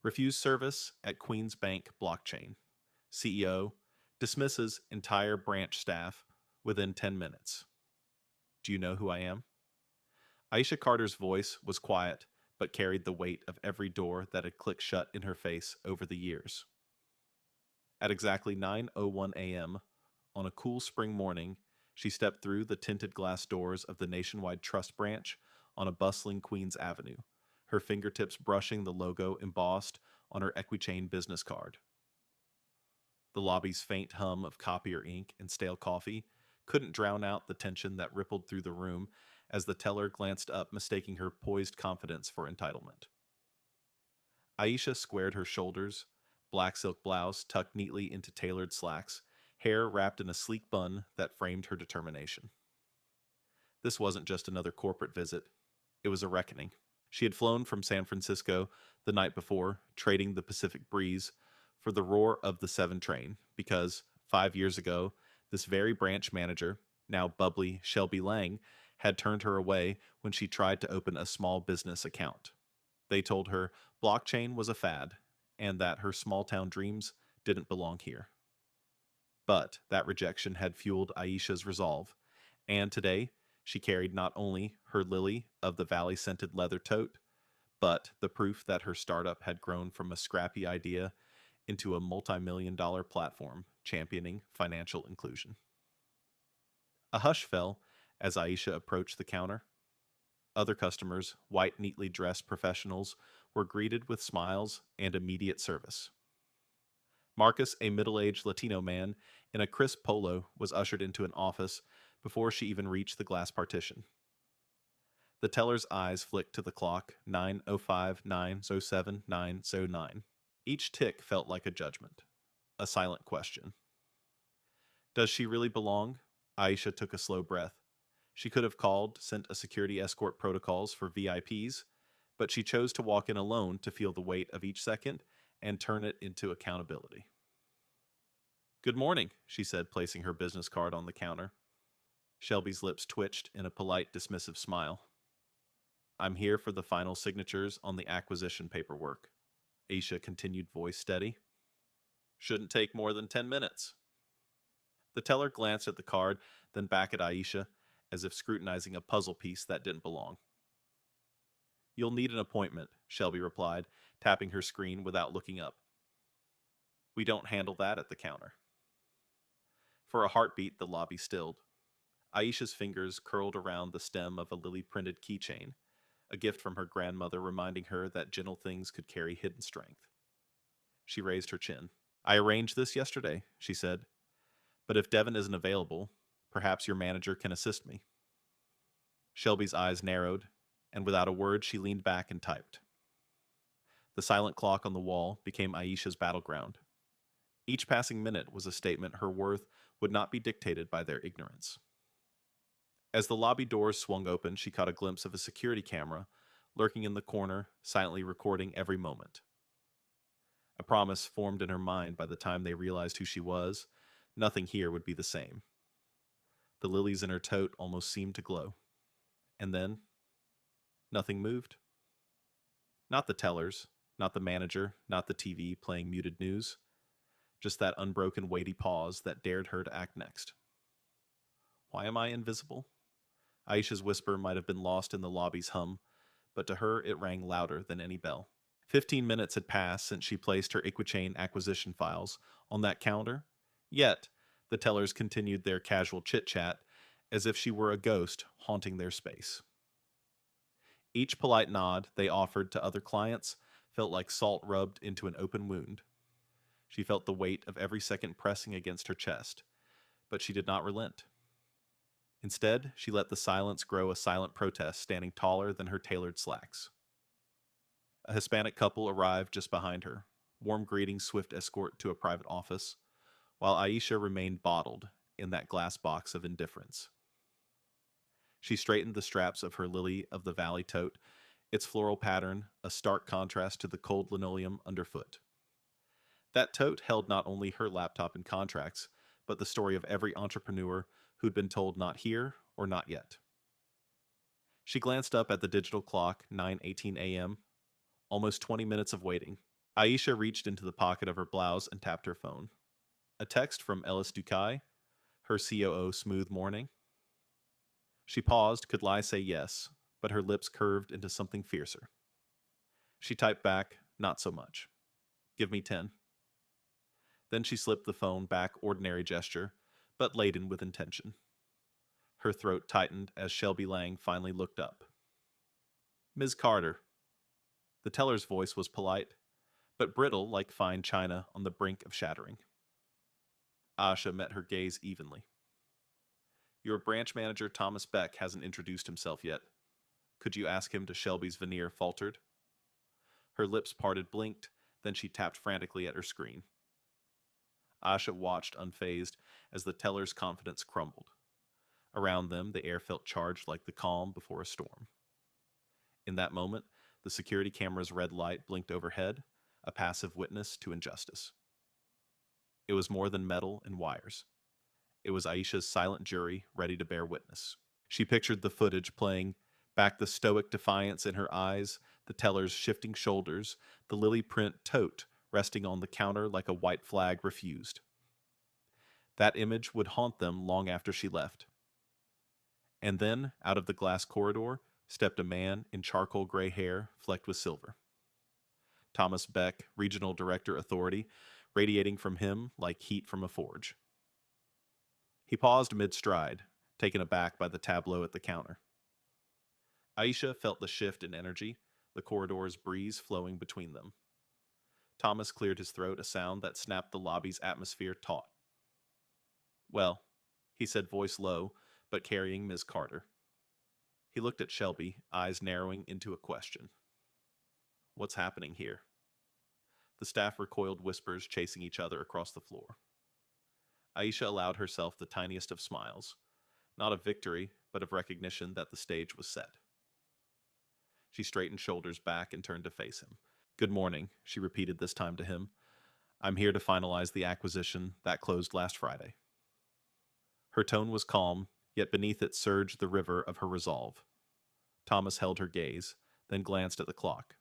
Refused service at Queens Bank blockchain. CEO dismisses entire branch staff within 10 minutes. Do you know who I am? Aisha Carter's voice was quiet, but carried the weight of every door that had clicked shut in her face over the years. At exactly 9:01 a.m., on a cool spring morning, she stepped through the tinted glass doors of the Nationwide Trust branch on a bustling Queens Avenue, her fingertips brushing the logo embossed on her EquiChain business card. The lobby's faint hum of copier ink and stale coffee couldn't drown out the tension that rippled through the room as the teller glanced up, mistaking her poised confidence for entitlement. Aisha squared her shoulders, black silk blouse tucked neatly into tailored slacks, hair wrapped in a sleek bun that framed her determination. This wasn't just another corporate visit, it was a reckoning. She had flown from San Francisco the night before, trading the Pacific breeze for the roar of the 7 train, because 5 years ago, this very branch manager, now bubbly Shelby Lang, had turned her away when she tried to open a small business account. They told her blockchain was a fad, and that her small-town dreams didn't belong here. But that rejection had fueled Aisha's resolve, and today she carried not only her lily of the valley-scented leather tote, but the proof that her startup had grown from a scrappy idea into a multi-million-dollar platform championing financial inclusion. A hush fell as Aisha approached the counter. Other customers, white, neatly dressed professionals, were greeted with smiles and immediate service. Marcus, a middle-aged Latino man in a crisp polo, was ushered into an office before she even reached the glass partition. The teller's eyes flicked to the clock, 9:05, 9:07, 9:09. Each tick felt like a judgment, a silent question. Does she really belong? Aisha took a slow breath. She could have called, sent a security escort protocols for VIPs, but she chose to walk in alone to feel the weight of each second and turn it into accountability. Good morning, she said, placing her business card on the counter. Shelby's lips twitched in a polite, dismissive smile. I'm here for the final signatures on the acquisition paperwork. Aisha continued, voice steady. Shouldn't take more than 10 minutes. The teller glanced at the card, then back at Aisha, as if scrutinizing a puzzle piece that didn't belong. You'll need an appointment, Shelby replied, tapping her screen without looking up. We don't handle that at the counter. For a heartbeat, the lobby stilled. Aisha's fingers curled around the stem of a lily-printed keychain, a gift from her grandmother reminding her that gentle things could carry hidden strength. She raised her chin. I arranged this yesterday, she said. But if Devin isn't available, perhaps your manager can assist me. Shelby's eyes narrowed, and without a word she leaned back and typed. The silent clock on the wall became Aisha's battleground. Each passing minute was a statement her worth would not be dictated by their ignorance. As the lobby doors swung open, she caught a glimpse of a security camera lurking in the corner, silently recording every moment. A promise formed in her mind by the time they realized who she was. Nothing here would be the same. The lilies in her tote almost seemed to glow. And then, nothing moved. Not the tellers, not the manager, not the TV playing muted news. Just that unbroken weighty pause that dared her to act next. Why am I invisible? Aisha's whisper might have been lost in the lobby's hum, but to her it rang louder than any bell. 15 minutes had passed since she placed her EquiChain acquisition files on that counter, yet the tellers continued their casual chit-chat as if she were a ghost haunting their space. Each polite nod they offered to other clients felt like salt rubbed into an open wound. She felt the weight of every second pressing against her chest, but she did not relent. Instead, she let the silence grow a silent protest, standing taller than her tailored slacks. A Hispanic couple arrived just behind her, warm greeting, swift escort to a private office, while Aisha remained bottled in that glass box of indifference. She straightened the straps of her lily of the valley tote, its floral pattern a stark contrast to the cold linoleum underfoot. That tote held not only her laptop and contracts, but the story of every entrepreneur who'd been told not here or not yet. She glanced up at the digital clock, 9:18 a.m. Almost 20 minutes of waiting. Aisha reached into the pocket of her blouse and tapped her phone. A text from Ellis Dukai, her COO smooth morning. She paused, could lie say yes, but her lips curved into something fiercer. She typed back, not so much. Give me 10. Then she slipped the phone back, ordinary gesture, but laden with intention. Her throat tightened as Shelby Lang finally looked up. Ms. Carter. The teller's voice was polite, but brittle like fine china on the brink of shattering. Aisha met her gaze evenly. Your branch manager, Thomas Beck, hasn't introduced himself yet. Could you ask him to? Shelby's veneer faltered. Her lips parted, blinked, then she tapped frantically at her screen. Aisha watched unfazed as the teller's confidence crumbled. Around them, the air felt charged like the calm before a storm. In that moment, the security camera's red light blinked overhead, a passive witness to injustice. It was more than metal and wires. It was Aisha's silent jury ready to bear witness. She pictured the footage playing back, the stoic defiance in her eyes, the teller's shifting shoulders, the lily print tote resting on the counter like a white flag refused. That image would haunt them long after she left. And then, out of the glass corridor, stepped a man in charcoal gray hair flecked with silver. Thomas Beck, Regional Director Authority, radiating from him like heat from a forge. He paused mid-stride, taken aback by the tableau at the counter. Aisha felt the shift in energy, the corridor's breeze flowing between them. Thomas cleared his throat, a sound that snapped the lobby's atmosphere taut. Well, he said, voice low, but carrying Ms. Carter. He looked at Shelby, eyes narrowing into a question. What's happening here? The staff recoiled, whispers chasing each other across the floor. Aisha allowed herself the tiniest of smiles, not of victory, but of recognition that the stage was set. She straightened shoulders back and turned to face him. Good morning, she repeated this time to him. I'm here to finalize the acquisition that closed last Friday. Her tone was calm, yet beneath it surged the river of her resolve. Thomas held her gaze, then glanced at the clock.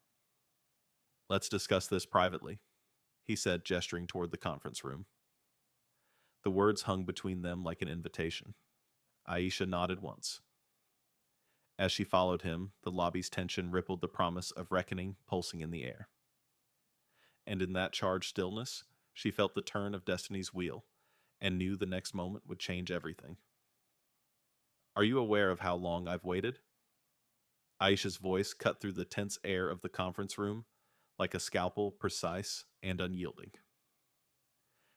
Let's discuss this privately, he said, gesturing toward the conference room. The words hung between them like an invitation. Aisha nodded once. As she followed him, the lobby's tension rippled, the promise of reckoning pulsing in the air. And in that charged stillness, she felt the turn of destiny's wheel, and knew the next moment would change everything. Are you aware of how long I've waited? Aisha's voice cut through the tense air of the conference room, like a scalpel, precise and unyielding.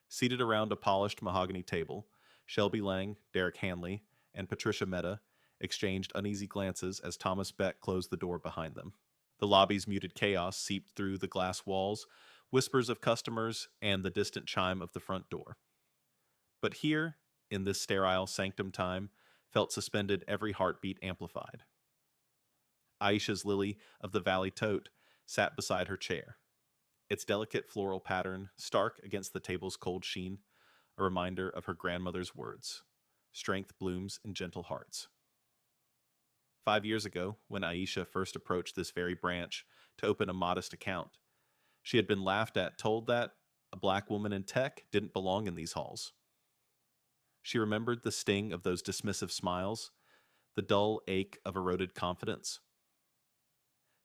Seated around a polished mahogany table, Shelby Lang, Derek Hanley, and Patricia Mehta exchanged uneasy glances as Thomas Beck closed the door behind them. The lobby's muted chaos seeped through the glass walls, whispers of customers, and the distant chime of the front door. But here, in this sterile sanctum time, felt suspended, every heartbeat amplified. Aisha's lily of the valley tote sat beside her chair, its delicate floral pattern stark against the table's cold sheen, a reminder of her grandmother's words, strength blooms in gentle hearts. 5 years ago, when Aisha first approached this very branch to open a modest account, she had been laughed at, told that a black woman in tech didn't belong in these halls. She remembered the sting of those dismissive smiles, the dull ache of eroded confidence.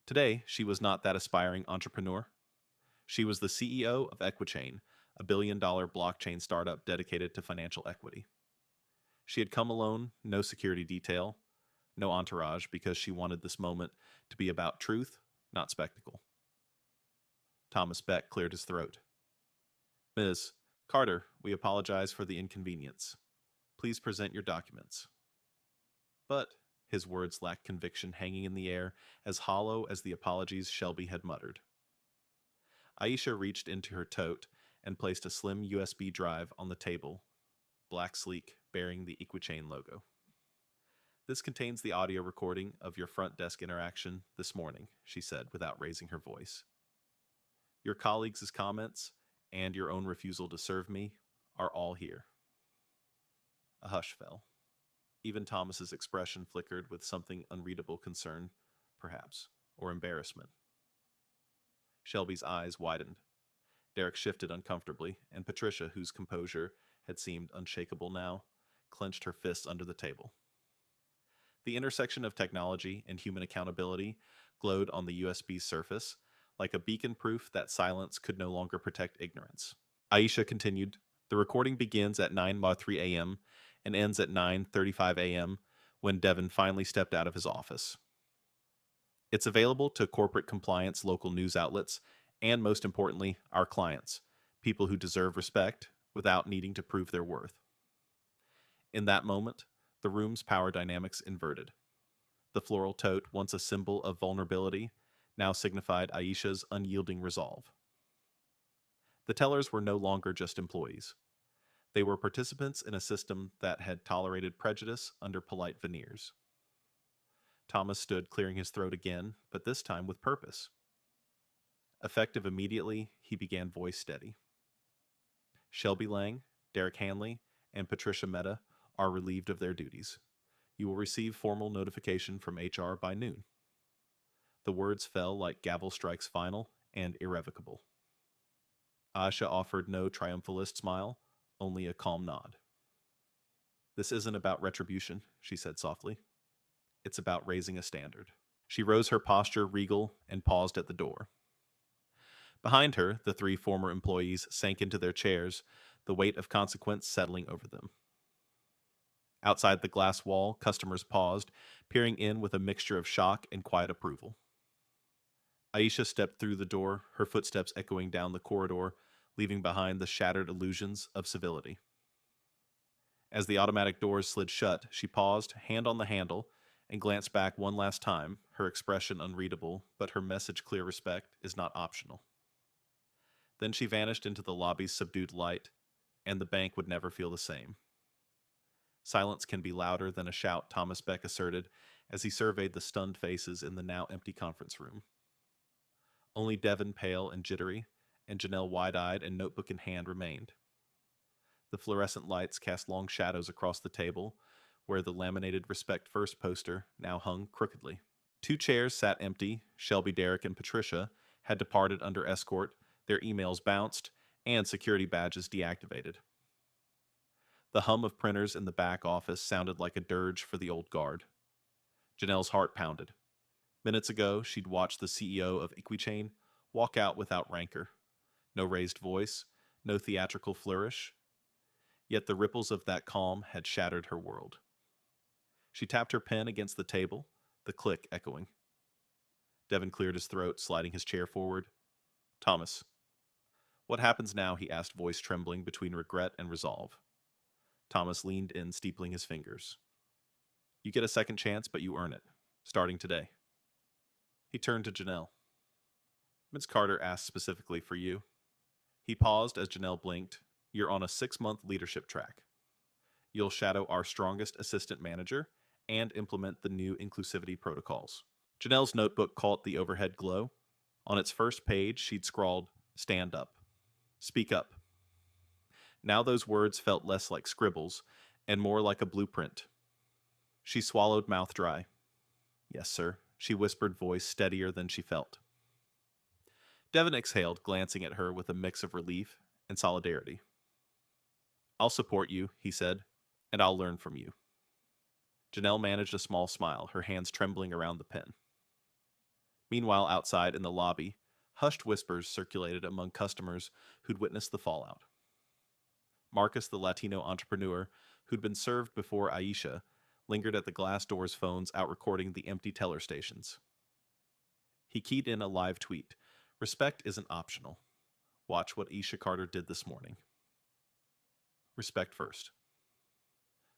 Today, she was not that aspiring entrepreneur. She was the CEO of EquiChain, a billion-dollar blockchain startup dedicated to financial equity. She had come alone, no security detail, no entourage, because she wanted this moment to be about truth, not spectacle. Thomas Beck cleared his throat. Ms. Carter, we apologize for the inconvenience. Please present your documents. But his words lacked conviction, hanging in the air, as hollow as the apologies Shelby had muttered. Aisha reached into her tote and placed a slim USB drive on the table, black sleek, bearing the EquiChain logo. This contains the audio recording of your front desk interaction this morning, she said without raising her voice. Your colleagues' comments and your own refusal to serve me are all here. A hush fell. Even Thomas's expression flickered with something unreadable concern, perhaps, or embarrassment. Shelby's eyes widened. Derek shifted uncomfortably, and Patricia, whose composure had seemed unshakable now, clenched her fists under the table. The intersection of technology and human accountability glowed on the USB's surface, like a beacon proof that silence could no longer protect ignorance. Aisha continued, "The recording begins at 9:03 a.m. and ends at 9:35 a.m. when Devin finally stepped out of his office. It's available to corporate compliance local news outlets and, most importantly, our clients, people who deserve respect without needing to prove their worth." In that moment, the room's power dynamics inverted. The floral tote, once a symbol of vulnerability, now signified Aisha's unyielding resolve. The tellers were no longer just employees. They were participants in a system that had tolerated prejudice under polite veneers. Thomas stood clearing his throat again, but this time with purpose. Effective immediately, he began voice steady. "Shelby Lang, Derek Hanley, and Patricia Mehta are relieved of their duties. You will receive formal notification from HR by noon." The words fell like gavel strikes final and irrevocable. Aisha offered no triumphalist smile, only a calm nod. "This isn't about retribution," she said softly. "It's about raising a standard." She rose, her posture regal, and paused at the door. Behind her, the three former employees sank into their chairs, the weight of consequence settling over them. Outside the glass wall, customers paused, peering in with a mixture of shock and quiet approval. Aisha stepped through the door, her footsteps echoing down the corridor, leaving behind the shattered illusions of civility. As the automatic doors slid shut, she paused, hand on the handle, and glanced back one last time, her expression unreadable, but her message clear: respect is not optional. Then she vanished into the lobby's subdued light, and the bank would never feel the same. Silence can be louder than a shout, Thomas Beck asserted as he surveyed the stunned faces in the now empty conference room. Only Devin, pale and jittery, and Janelle, wide-eyed and notebook in hand, remained. The fluorescent lights cast long shadows across the table, where the laminated Respect First poster now hung crookedly. Two chairs sat empty. Shelby, Derek, and Patricia had departed under escort, their emails bounced, and security badges deactivated. The hum of printers in the back office sounded like a dirge for the old guard. Janelle's heart pounded. Minutes ago, she'd watched the CEO of EquiChain walk out without rancor. No raised voice, no theatrical flourish. Yet the ripples of that calm had shattered her world. She tapped her pen against the table, the click echoing. Devin cleared his throat, sliding his chair forward. "Thomas." "What happens now?" he asked, voice trembling between regret and resolve. Thomas leaned in, steepling his fingers. "You get a second chance, but you earn it, starting today." He turned to Janelle. "Ms. Carter asked specifically for you." He paused as Janelle blinked. "You're on a 6-month leadership track. You'll shadow our strongest assistant manager and implement the new inclusivity protocols." Janelle's notebook caught the overhead glow. On its first page, she'd scrawled, "Stand up. Speak up." Now those words felt less like scribbles and more like a blueprint. She swallowed, mouth dry. "Yes, sir," she whispered, voice steadier than she felt. Devin exhaled, glancing at her with a mix of relief and solidarity. "I'll support you," he said, "and I'll learn from you." Janelle managed a small smile, her hands trembling around the pen. Meanwhile, outside in the lobby, hushed whispers circulated among customers who'd witnessed the fallout. Marcus, the Latino entrepreneur who'd been served before Aisha, lingered at the glass doors phones out recording the empty teller stations. He keyed in a live tweet. "Respect isn't optional. Watch what Aisha Carter did this morning. Respect first."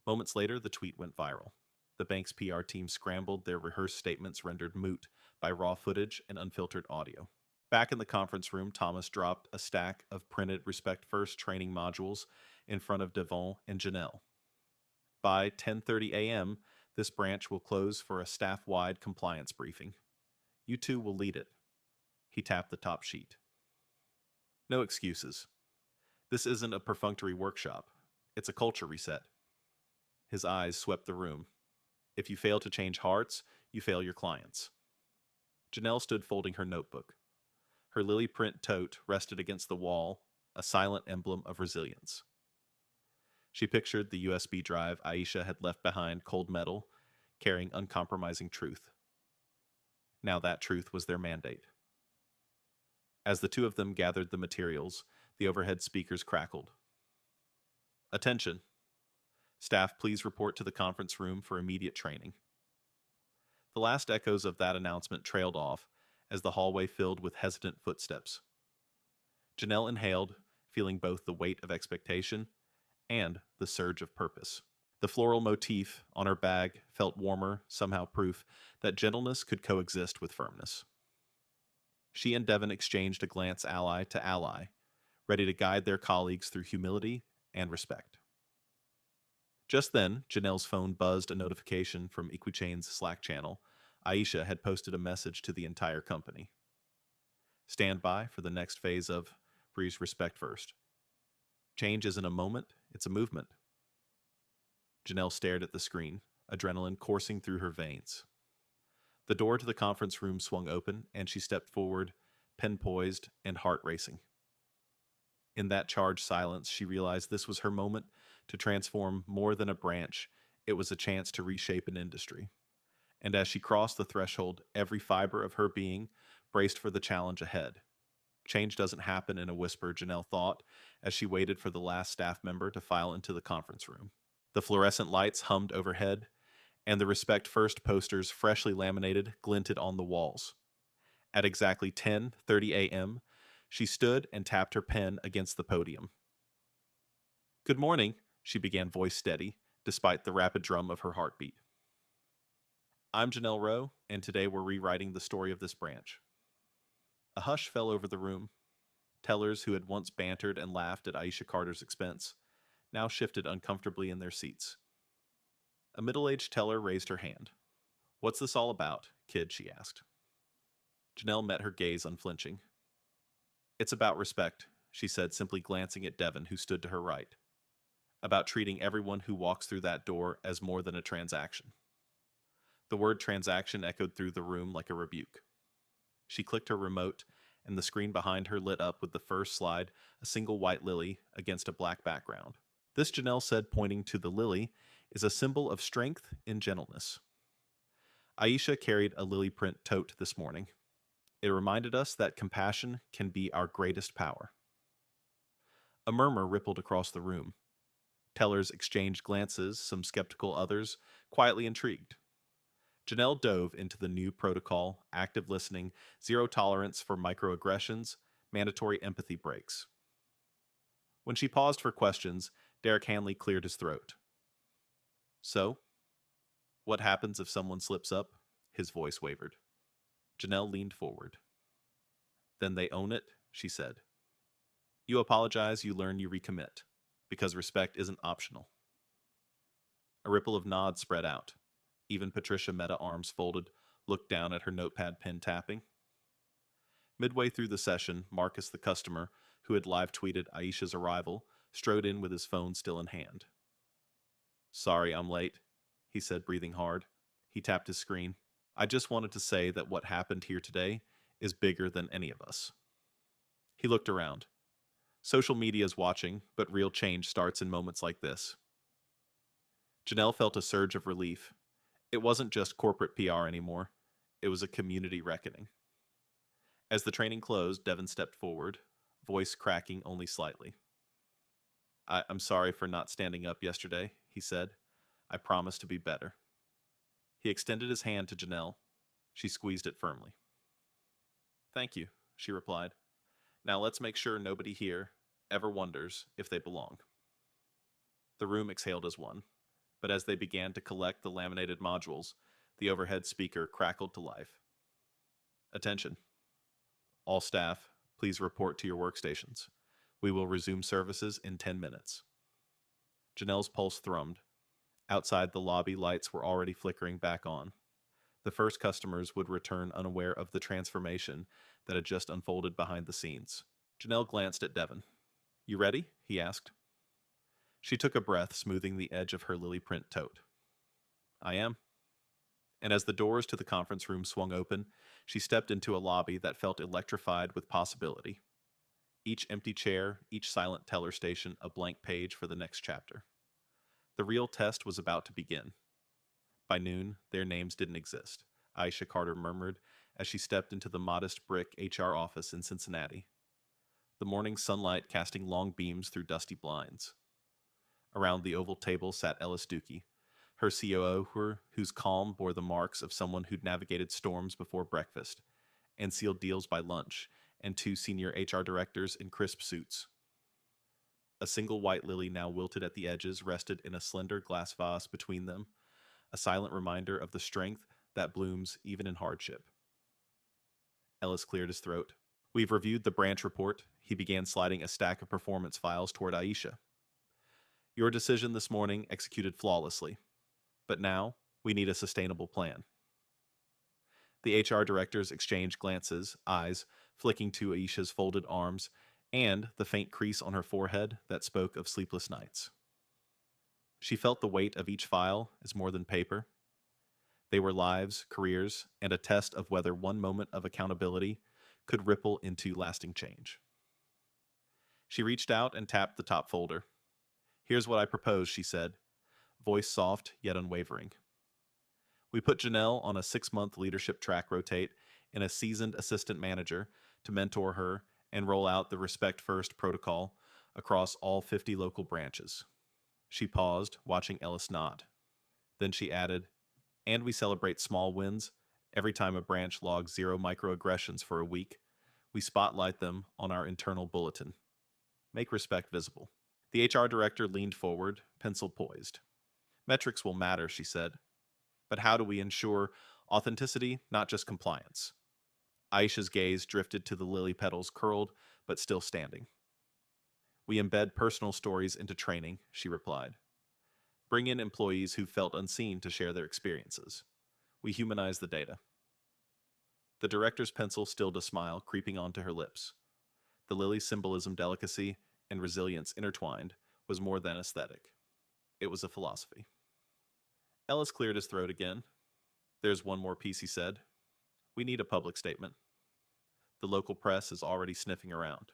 Moments later, the tweet went viral. The bank's PR team scrambled, their rehearsed statements rendered moot by raw footage and unfiltered audio. Back in the conference room, Thomas dropped a stack of printed Respect First training modules in front of Devon and Janelle. By 10:30 a.m., this branch will close for a staff-wide compliance briefing. You two will lead it. He tapped the top sheet. No excuses. This isn't a perfunctory workshop. It's a culture reset. His eyes swept the room. If you fail to change hearts, you fail your clients. Janelle stood folding her notebook. Her lily print tote rested against the wall, a silent emblem of resilience. She pictured the USB drive Aisha had left behind cold metal, carrying uncompromising truth. Now that truth was their mandate. As the two of them gathered the materials, the overhead speakers crackled. Attention! Staff, please report to the conference room for immediate training. The last echoes of that announcement trailed off as the hallway filled with hesitant footsteps. Janelle inhaled, feeling both the weight of expectation and the surge of purpose. The floral motif on her bag felt warmer, somehow proof that gentleness could coexist with firmness. She and Devon exchanged a glance ally to ally, ready to guide their colleagues through humility and respect. Just then, Janelle's phone buzzed a notification from EquiChain's Slack channel. Aisha had posted a message to the entire company. Stand by for the next phase of Breeze Respect First. Change isn't a moment, it's a movement. Janelle stared at the screen, adrenaline coursing through her veins. The door to the conference room swung open, and she stepped forward, pen poised and heart racing. In that charged silence, she realized this was her moment to transform more than a branch. It was a chance to reshape an industry. And as she crossed the threshold, every fiber of her being braced for the challenge ahead. Change doesn't happen in a whisper, Janelle thought, as she waited for the last staff member to file into the conference room. The fluorescent lights hummed overhead, and the Respect First posters, freshly laminated, glinted on the walls. At exactly 10:30 a.m., she stood and tapped her pen against the podium. Good morning, she began, voice steady, despite the rapid drum of her heartbeat. I'm Janelle Rowe, and today we're rewriting the story of this branch. A hush fell over the room. Tellers who had once bantered and laughed at Aisha Carter's expense now shifted uncomfortably in their seats. A middle-aged teller raised her hand. What's this all about, kid? She asked. Janelle met her gaze unflinching. It's about respect, she said, simply glancing at Devon, who stood to her right. About treating everyone who walks through that door as more than a transaction. The word transaction echoed through the room like a rebuke. She clicked her remote, and the screen behind her lit up with the first slide, a single white lily against a black background. This, Janelle said, pointing to the lily, is a symbol of strength and gentleness. Aisha carried a lily print tote this morning. It reminded us that compassion can be our greatest power. A murmur rippled across the room. Tellers exchanged glances, some skeptical, others quietly intrigued. Janelle dove into the new protocol: active listening, zero tolerance for microaggressions, mandatory empathy breaks. When she paused for questions, Derek Hanley cleared his throat. So, what happens if someone slips up? His voice wavered. Janelle leaned forward. Then they own it, she said. You apologize, you learn, you recommit, because respect isn't optional. A ripple of nods spread out. Even Patricia Meta, arms folded, looked down at her notepad, pen tapping. Midway through the session, Marcus, the customer, who had live tweeted Aisha's arrival, strode in with his phone still in hand. Sorry, I'm late, he said, breathing hard. He tapped his screen. I just wanted to say that what happened here today is bigger than any of us. He looked around. Social media is watching, but real change starts in moments like this. Janelle felt a surge of relief. It wasn't just corporate PR anymore. It was a community reckoning. As the training closed, Devon stepped forward, voice cracking only slightly. I'm sorry for not standing up yesterday, he said. I promise to be better. He extended his hand to Janelle. She squeezed it firmly. Thank you, she replied. Now let's make sure nobody here ever wonders if they belong. The room exhaled as one, but as they began to collect the laminated modules, the overhead speaker crackled to life. Attention. All staff, please report to your workstations. We will resume services in 10 minutes. Janelle's pulse thrummed. Outside, the lobby lights were already flickering back on. The first customers would return unaware of the transformation that had just unfolded behind the scenes. Janelle glanced at Devon. You ready? He asked. She took a breath, smoothing the edge of her lily print tote. I am. And as the doors to the conference room swung open, she stepped into a lobby that felt electrified with possibility. Each empty chair, each silent teller station, a blank page for the next chapter. The real test was about to begin. By noon, their names didn't exist, Aisha Carter murmured as she stepped into the modest brick HR office in Cincinnati, the morning sunlight casting long beams through dusty blinds. Around the oval table sat Ellis Dookie, her COO, whose calm bore the marks of someone who'd navigated storms before breakfast and sealed deals by lunch, and two senior HR directors in crisp suits. A single white lily, now wilted at the edges, rested in a slender glass vase between them, a silent reminder of the strength that blooms even in hardship. Ellis cleared his throat. "We've reviewed the branch report." He began sliding a stack of performance files toward Aisha. "Your decision this morning executed flawlessly. But now, we need a sustainable plan." The HR directors exchanged glances, eyes flicking to Aisha's folded arms and the faint crease on her forehead that spoke of sleepless nights. She felt the weight of each file as more than paper. They were lives, careers, and a test of whether one moment of accountability could ripple into lasting change. She reached out and tapped the top folder. "Here's what I propose," she said, voice soft yet unwavering. "We put Janelle on a 6-month leadership track rotate and a seasoned assistant manager to mentor her and roll out the Respect First protocol across all 50 local branches." She paused, watching Ellis nod. Then she added, "And we celebrate small wins. Every time a branch logs 0 microaggressions for a week, we spotlight them on our internal bulletin. Make respect visible." The HR director leaned forward, pencil poised. "Metrics will matter," she said. "But how do we ensure authenticity, not just compliance?" Aisha's gaze drifted to the lily petals, curled but still standing. "We embed personal stories into training," she replied. "Bring in employees who felt unseen to share their experiences. We humanize the data." The director's pencil stilled a smile creeping onto her lips. The lily's symbolism, delicacy, and resilience intertwined was more than aesthetic. It was a philosophy. Ellis cleared his throat again. "There's one more piece," he said. "We need a public statement. The local press is already sniffing around."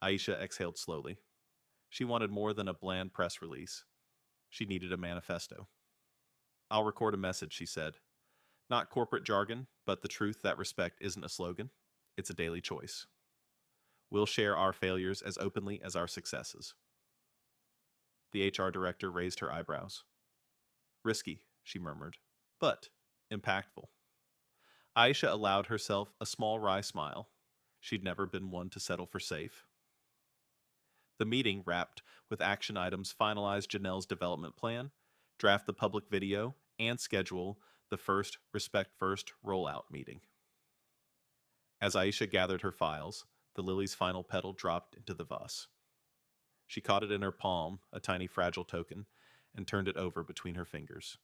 Aisha exhaled slowly. She wanted more than a bland press release. She needed a manifesto. "I'll record a message," she said. "Not corporate jargon, but the truth that respect isn't a slogan. It's a daily choice. We'll share our failures as openly as our successes." The HR director raised her eyebrows. "Risky," she murmured, "but impactful." Aisha allowed herself a small wry smile. She'd never been one to settle for safe. The meeting wrapped with action items: finalize Janelle's development plan, draft the public video, and schedule the first Respect First rollout meeting. As Aisha gathered her files, the lily's final petal dropped into the vase. She caught it in her palm, a tiny fragile token, and turned it over between her fingers.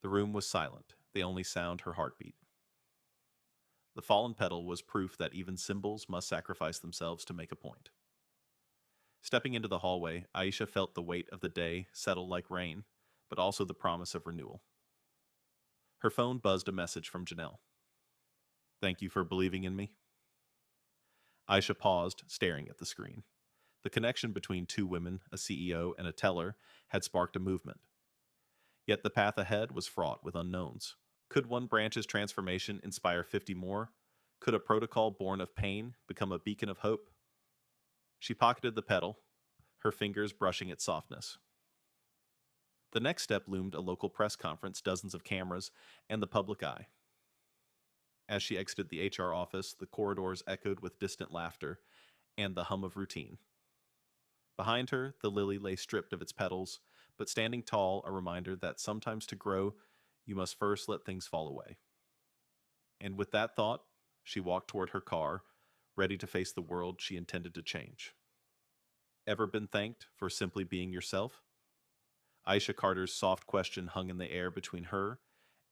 The room was silent, the only sound her heartbeat. The fallen petal was proof that even symbols must sacrifice themselves to make a point. Stepping into the hallway, Aisha felt the weight of the day settle like rain, but also the promise of renewal. Her phone buzzed a message from Janelle. "Thank you for believing in me." Aisha paused, staring at the screen. The connection between two women, a CEO and a teller, had sparked a movement. Yet the path ahead was fraught with unknowns. Could one branch's transformation inspire 50 more? Could a protocol born of pain become a beacon of hope? She pocketed the petal, her fingers brushing its softness. The next step loomed: a local press conference, dozens of cameras, and the public eye. As she exited the HR office, the corridors echoed with distant laughter and the hum of routine. Behind her, the lily lay stripped of its petals, but standing tall, a reminder that sometimes to grow, you must first let things fall away. And with that thought, she walked toward her car, ready to face the world she intended to change. Ever been thanked for simply being yourself? Aisha Carter's soft question hung in the air between her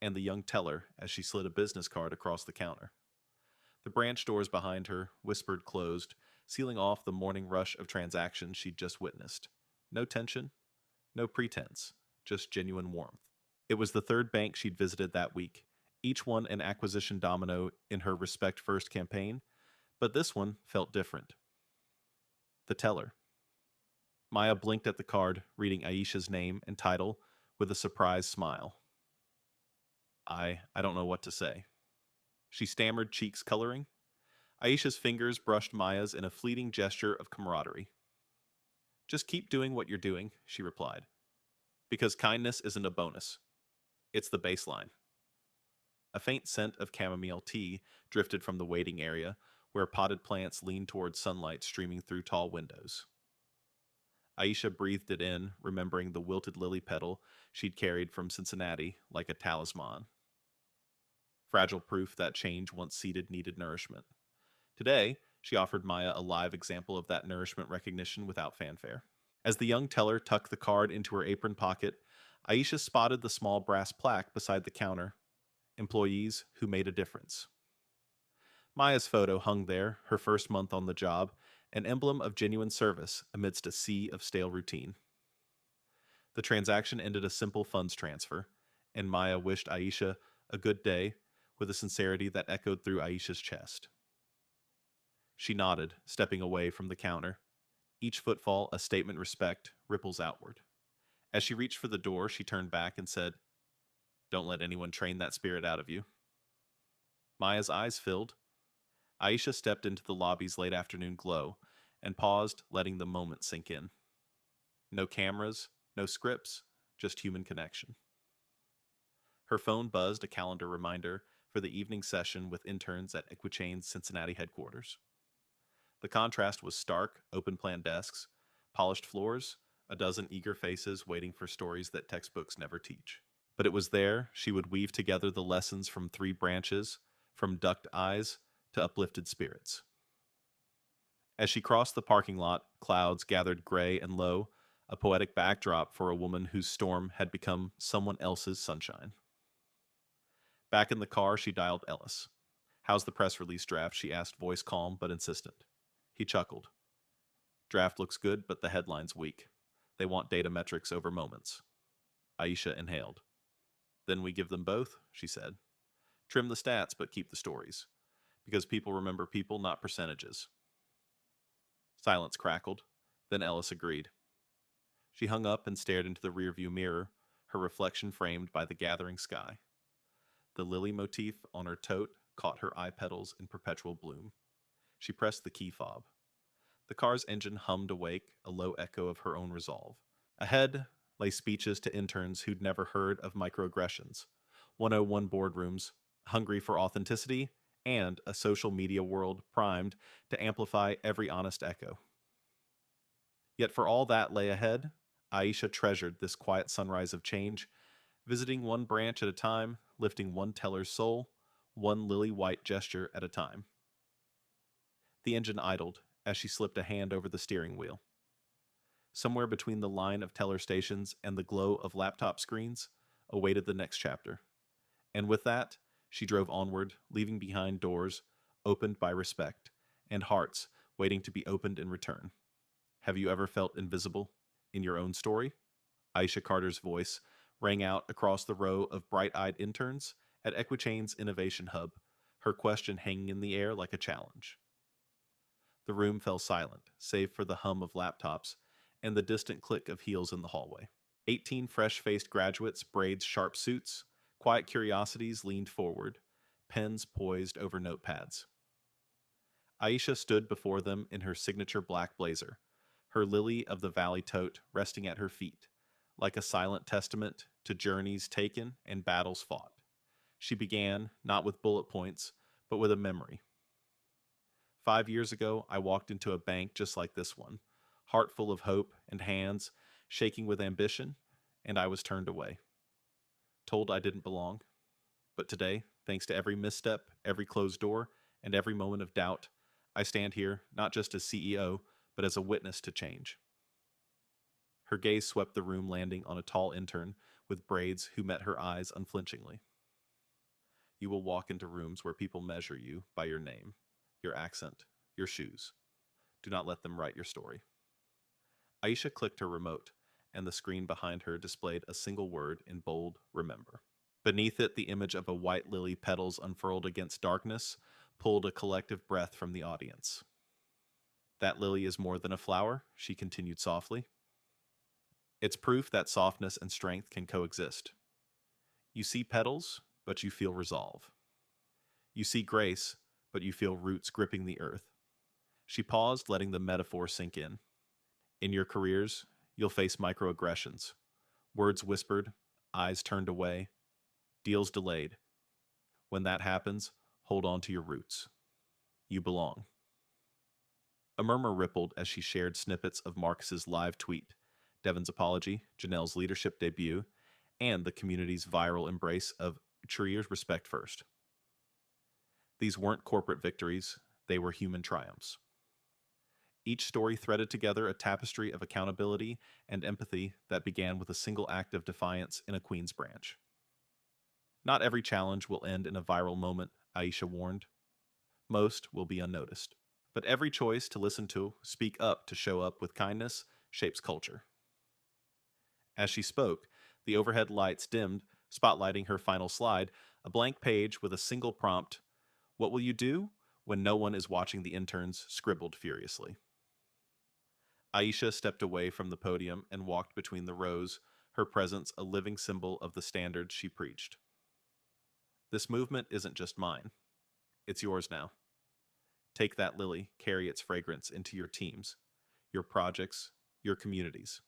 and the young teller as she slid a business card across the counter. The branch doors behind her whispered closed, sealing off the morning rush of transactions she'd just witnessed. No tension, no pretense, just genuine warmth. It was the third bank she'd visited that week, each one an acquisition domino in her Respect First campaign, but this one felt different. The teller. Maya blinked at the card, reading Aisha's name and title with a surprised smile. I don't know what to say. She stammered, cheeks coloring. Aisha's fingers brushed Maya's in a fleeting gesture of camaraderie. Just keep doing what you're doing, she replied. Because kindness isn't a bonus. It's the baseline. A faint scent of chamomile tea drifted from the waiting area, where potted plants leaned toward sunlight streaming through tall windows. Aisha breathed it in, remembering the wilted lily petal she'd carried from Cincinnati like a talisman. Fragile proof that change once seeded needed nourishment. Today, she offered Maya a live example of that nourishment recognition without fanfare. As the young teller tucked the card into her apron pocket, Aisha spotted the small brass plaque beside the counter. Employees who made a difference. Maya's photo hung there, her first month on the job, an emblem of genuine service amidst a sea of stale routine. The transaction ended a simple funds transfer, and Maya wished Aisha a good day with a sincerity that echoed through Aisha's chest. She nodded, stepping away from the counter. Each footfall a statement respect ripples outward. As she reached for the door, she turned back and said, "Don't let anyone train that spirit out of you." Maya's eyes filled. Aisha stepped into the lobby's late afternoon glow and paused, letting the moment sink in. No cameras, no scripts, just human connection. Her phone buzzed, a calendar reminder for the evening session with interns at EquiChain's Cincinnati headquarters. The contrast was stark, open-plan desks, polished floors, a dozen eager faces waiting for stories that textbooks never teach. But it was there she would weave together the lessons from three branches, from ducked eyes to uplifted spirits. As she crossed the parking lot, clouds gathered gray and low, a poetic backdrop for a woman whose storm had become someone else's sunshine. Back in the car, she dialed Ellis. "How's the press release draft?" she asked, voice calm but insistent. He chuckled. "Draft looks good, but the headline's weak. They want data metrics over moments." Aisha inhaled. "Then we give them both," she said. "Trim the stats, but keep the stories. Because people remember people, not percentages." Silence crackled. Then Ellis agreed. She hung up and stared into the rearview mirror, her reflection framed by the gathering sky. The lily motif on her tote caught her eye petals in perpetual bloom. She pressed the key fob. The car's engine hummed awake, a low echo of her own resolve. Ahead lay speeches to interns who'd never heard of microaggressions, 101 boardrooms, hungry for authenticity, and a social media world primed to amplify every honest echo. Yet for all that lay ahead, Aisha treasured this quiet sunrise of change, visiting one branch at a time, lifting one teller's soul, one lily-white gesture at a time. The engine idled as she slipped a hand over the steering wheel. Somewhere between the line of teller stations and the glow of laptop screens awaited the next chapter. And with that, she drove onward, leaving behind doors opened by respect and hearts waiting to be opened in return. Have you ever felt invisible in your own story? Aisha Carter's voice rang out across the row of bright-eyed interns at EquiChain's Innovation Hub, her question hanging in the air like a challenge. The room fell silent, save for the hum of laptops and the distant click of heels in the hallway. 18 fresh-faced graduates, braids sharp suits, quiet curiosities leaned forward, pens poised over notepads. Aisha stood before them in her signature black blazer, her lily of the valley tote resting at her feet, like a silent testament to journeys taken and battles fought. She began, not with bullet points, but with a memory. 5 years ago, I walked into a bank just like this one, heart full of hope and hands shaking with ambition, and I was turned away. Told I didn't belong. But today, thanks to every misstep, every closed door, and every moment of doubt, I stand here not just as CEO, but as a witness to change. Her gaze swept the room, landing on a tall intern with braids who met her eyes unflinchingly. You will walk into rooms where people measure you by your name, your accent, your shoes. Do not let them write your story. Aisha clicked her remote, and the screen behind her displayed a single word in bold "Remember." Beneath it, the image of a white lily petals unfurled against darkness pulled a collective breath from the audience. "That lily is more than a flower," she continued softly. "It's proof that softness and strength can coexist. You see petals, but you feel resolve. You see grace, but you feel roots gripping the earth." She paused, letting the metaphor sink in. "In your careers, you'll face microaggressions. Words whispered, eyes turned away, deals delayed. When that happens, hold on to your roots. You belong." A murmur rippled as she shared snippets of Marcus's live tweet, Devin's apology, Janelle's leadership debut, and the community's viral embrace of Trier's respect first. These weren't corporate victories, they were human triumphs. Each story threaded together a tapestry of accountability and empathy that began with a single act of defiance in a Queen's branch. Not every challenge will end in a viral moment, Aisha warned. Most will be unnoticed. But every choice to listen to, speak up, to show up with kindness shapes culture. As she spoke, the overhead lights dimmed, spotlighting her final slide, a blank page with a single prompt, "What will you do when no one is watching?" the interns scribbled furiously. Aisha stepped away from the podium and walked between the rows, her presence a living symbol of the standards she preached. "This movement isn't just mine. It's yours now. Take that lily, carry its fragrance into your teams, your projects, your communities.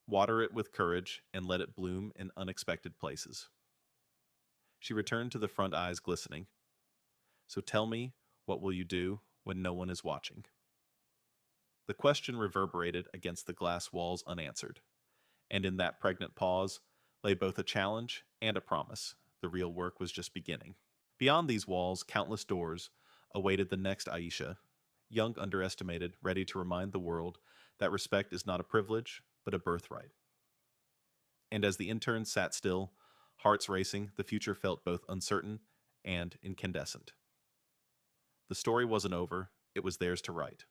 Water it with courage and let it bloom in unexpected places." She returned to the front, eyes glistening. "So tell me, what will you do when no one is watching?" The question reverberated against the glass walls unanswered, and in that pregnant pause lay both a challenge and a promise. The real work was just beginning. Beyond these walls, countless doors awaited the next Aisha, young, underestimated, ready to remind the world that respect is not a privilege, but a birthright. And as the interns sat still, hearts racing, the future felt both uncertain and incandescent. The story wasn't over, it was theirs to write.